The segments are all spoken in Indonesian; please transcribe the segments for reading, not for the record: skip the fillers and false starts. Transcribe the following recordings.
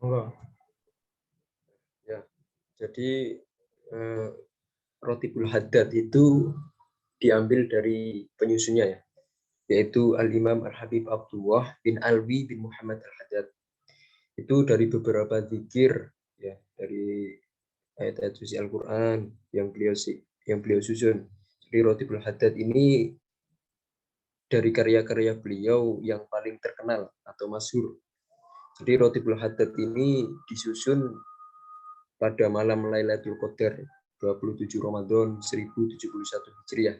Enggak. Ya, jadi Rotibul Haddad itu diambil dari penyusunnya ya, yaitu Al-Imam Al-Habib Abdullah bin Alwi bin Muhammad Al-Haddad. Itu dari beberapa zikir ya, dari ayat-ayat suci Al-Qur'an yang beliau susun. Jadi Rotibul Haddad ini dari karya-karya beliau yang paling terkenal atau masyhur. Jadi Rotibul Haddad ini disusun pada malam Lailatul Qadar 27 Ramadan 1071 Hijriah.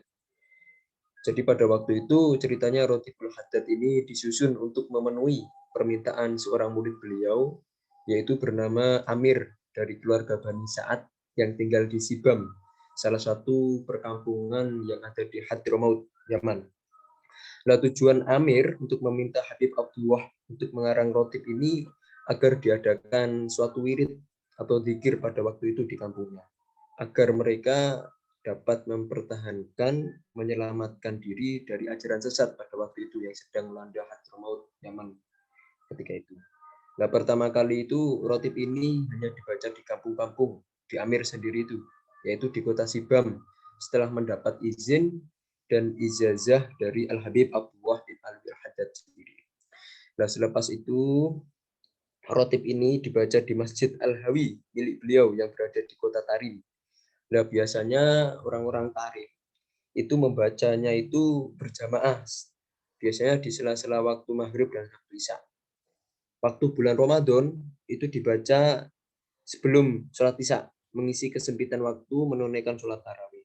Jadi pada waktu itu ceritanya Rotibul Haddad ini disusun untuk memenuhi permintaan seorang murid beliau, yaitu bernama Amir dari keluarga Bani Sa'ad yang tinggal di Sibam, salah satu perkampungan yang ada di Hadramaut, Yaman. Nah, tujuan Amir untuk meminta Habib Abdullah untuk mengarang rotib ini agar diadakan suatu wirid atau zikir pada waktu itu di kampungnya, agar mereka dapat mempertahankan, menyelamatkan diri dari ajaran sesat pada waktu itu yang sedang melanda Hadramaut, Yaman ketika itu. Nah, pertama kali itu rotib ini hanya dibaca di kampung-kampung di Amir sendiri itu, yaitu di kota Sibam, setelah mendapat izin dan ijazah dari Al-Habib Abdullah bin Alwi Al-Haddad sendiri. Nah, selepas itu rotib ini dibaca di Masjid Al-Hawi milik beliau yang berada di kota Tarim. Nah, biasanya orang-orang Tarim itu membacanya itu berjamaah, biasanya di sela-sela waktu maghrib dan waktu isya. Waktu bulan Ramadan itu dibaca sebelum sholat isya, mengisi kesempitan waktu menunaikan sholat tarawih.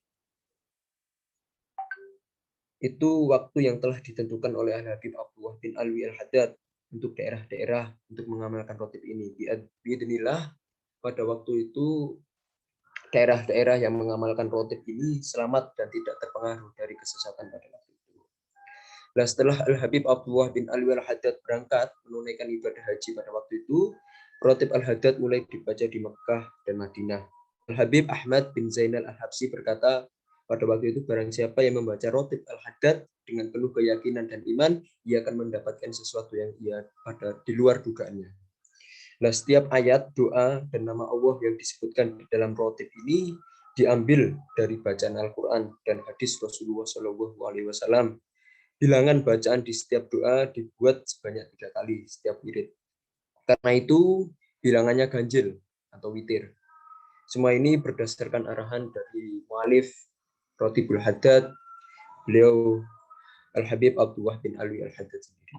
Itu waktu yang telah ditentukan oleh Al-Habib Abdullah bin Alwi Al-Haddad untuk daerah-daerah untuk mengamalkan rotib ini. Biidznillah pada waktu itu daerah-daerah yang mengamalkan rotib ini selamat dan tidak terpengaruh dari kesesatan pada waktu itu. Nah, setelah Al-Habib Abdullah bin Alwi Al-Haddad berangkat menunaikan ibadah haji pada waktu itu, rotib Al-Haddad mulai dibaca di Mekah dan Madinah. Al-Habib Ahmad bin Zainal Al-Habsi berkata, pada waktu itu barang siapa yang membaca rotib Al-Haddad dengan penuh keyakinan dan iman, ia akan mendapatkan sesuatu yang ia pada di luar dugaannya. Nah, setiap ayat, doa, dan nama Allah yang disebutkan di dalam rotib ini diambil dari bacaan Al-Quran dan hadis Rasulullah SAW. Bilangan bacaan di setiap doa dibuat sebanyak 3 kali setiap wirid. Karena itu bilangannya ganjil atau witir. Semua ini berdasarkan arahan dari mu'alif Rotibul Haddad, beliau Al-Habib Abdullah bin Alwi Al-Haddad sendiri.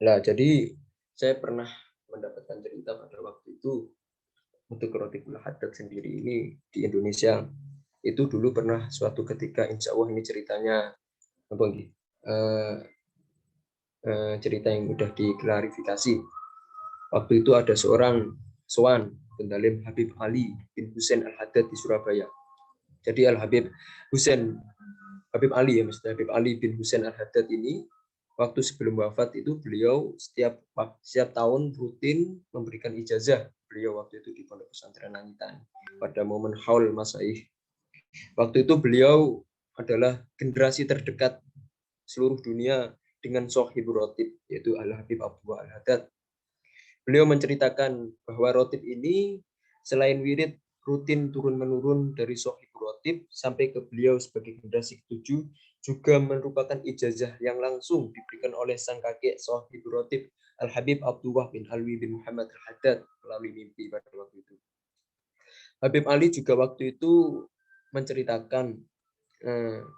Nah, jadi saya pernah mendapatkan cerita pada waktu itu untuk Rotibul Haddad sendiri ini di Indonesia. Itu dulu pernah suatu ketika, insya Allah ini ceritanya apa cerita yang sudah diklarifikasi. Waktu itu ada seorang sowan pendalim Habib Ali bin Husain Al-Haddad di Surabaya. Jadi Al-Habib Habib Ali ya, maksudnya Habib Ali bin Husain Al-Haddad ini waktu sebelum wafat itu beliau setiap tahun rutin memberikan ijazah. Beliau waktu itu di Pondok Pesantren Langitan pada momen haul masaih. Waktu itu beliau adalah generasi terdekat seluruh dunia dengan Sohibul Rotib, yaitu Al-Habib Abdullah Al-Haddad. Beliau menceritakan bahwa rotib ini selain wirid rutin turun-menurun dari Sohibul Rotib sampai ke beliau sebagai generasi ketujuh, juga merupakan ijazah yang langsung diberikan oleh sang kakek Sohibul Rotib, Al-Habib Abdullah bin Alwi bin Muhammad Al-Haddad melalui mimpi pada waktu itu. Habib Ali juga waktu itu menceritakan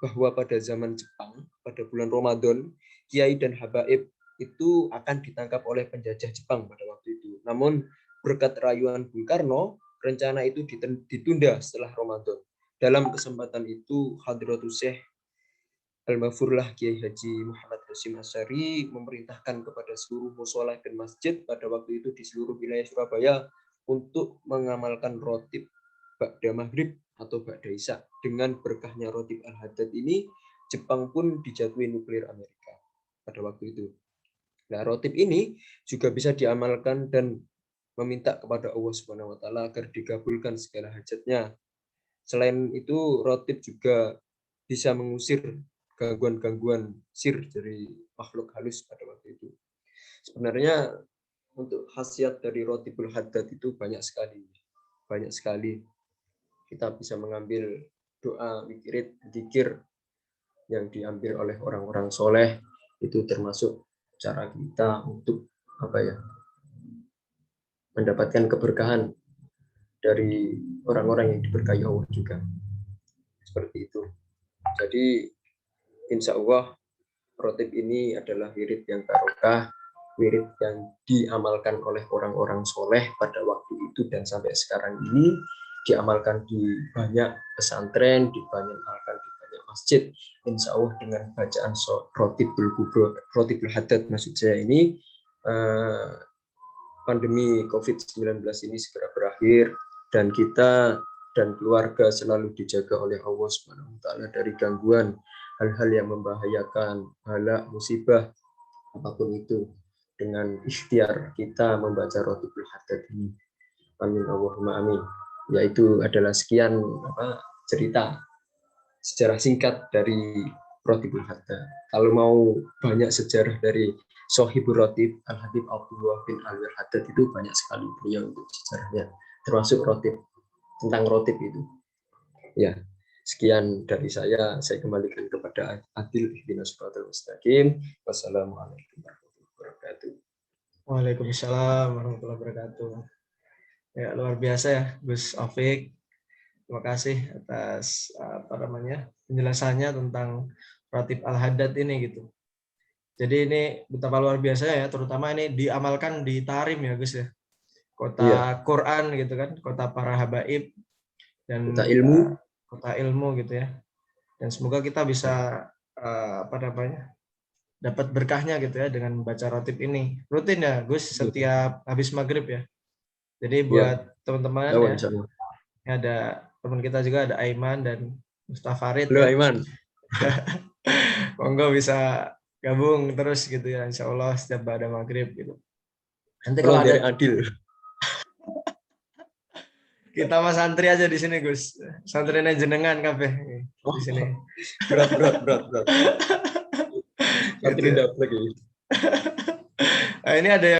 bahwa pada zaman Jepang, pada bulan Ramadan, kiai dan habaib itu akan ditangkap oleh penjajah Jepang pada waktu itu. Namun berkat rayuan Bung Karno, rencana itu ditunda setelah Ramadan. Dalam kesempatan itu, Hadratus Syekh Al-Mafurlah Kiai Haji Muhammad Hasyim Asy'ari memerintahkan kepada seluruh mushola dan masjid pada waktu itu di seluruh wilayah Surabaya untuk mengamalkan rotib ba'da maghrib atau ba'da isya. Dengan berkahnya rotib Al-Haddad ini, Jepang pun dijatuhi nuklir Amerika pada waktu itu. Nah, rotib ini juga bisa diamalkan dan meminta kepada Allah Subhanahu wa taala agar dikabulkan segala hajatnya. Selain itu, rotib juga bisa mengusir gangguan-gangguan sir dari makhluk halus pada waktu itu. Sebenarnya untuk khasiat dari Rotibul Haddad itu banyak sekali. Banyak sekali. Kita bisa mengambil doa, wirid, zikir yang diambil oleh orang-orang soleh, itu termasuk cara kita untuk mendapatkan keberkahan dari orang-orang yang diberkahi Allah juga. Seperti itu. Jadi insya Allah Rotib ini adalah wirid yang barokah, wirid yang diamalkan oleh orang-orang soleh pada waktu itu dan sampai sekarang ini diamalkan di banyak pesantren, diamalkan di banyak masjid. Insya Allah dengan bacaan Rotibul Haddad maksud saya ini, pandemi COVID-19 ini segera berakhir dan kita dan keluarga selalu dijaga oleh Allah Subhanahu wa taala dari gangguan hal-hal yang membahayakan, bala, musibah, apapun itu, dengan ikhtiar kita membaca Rotibul Haddad ini. Amin Allahumma amin. Yaitu adalah sekian cerita sejarah singkat dari Rotibul Haddad. Kalau mau banyak sejarah dari Sohibul Rotib Al-Habib Abdullah bin Alwi Haddad itu banyak sekali beliau untuk sejarahnya, termasuk Rotib, tentang Rotib itu. Ya, sekian dari saya kembalikan kepada Adil ihdinas siratal mustaqim. Wassalamualaikum warahmatullahi wabarakatuh. Waalaikumsalam warahmatullahi wabarakatuh. Ya, luar biasa ya Gus Afik. Terima kasih atas penjelasannya tentang Rotib Al-Haddad ini gitu. Jadi ini betapa luar biasa ya, terutama ini diamalkan di Tarim ya Gus ya. Kota Quran gitu kan, kota para habaib dan kota ilmu gitu ya. Dan semoga kita bisa dapat berkahnya gitu ya dengan membaca Rotib ini. Rutin ya Gus setiap habis maghrib ya. Jadi buat teman-teman ya, ada teman kita juga, ada Aiman dan Mustafarid. Halo Aiman. Monggo bisa gabung terus gitu ya, insya Allah setiap pada maghrib gitu. Nanti kalau ada Adil. Kita mas santri aja di sini Gus, santrinya jenengan kafe di sini. Berat. Santri dapat lagi. Nah, ini ada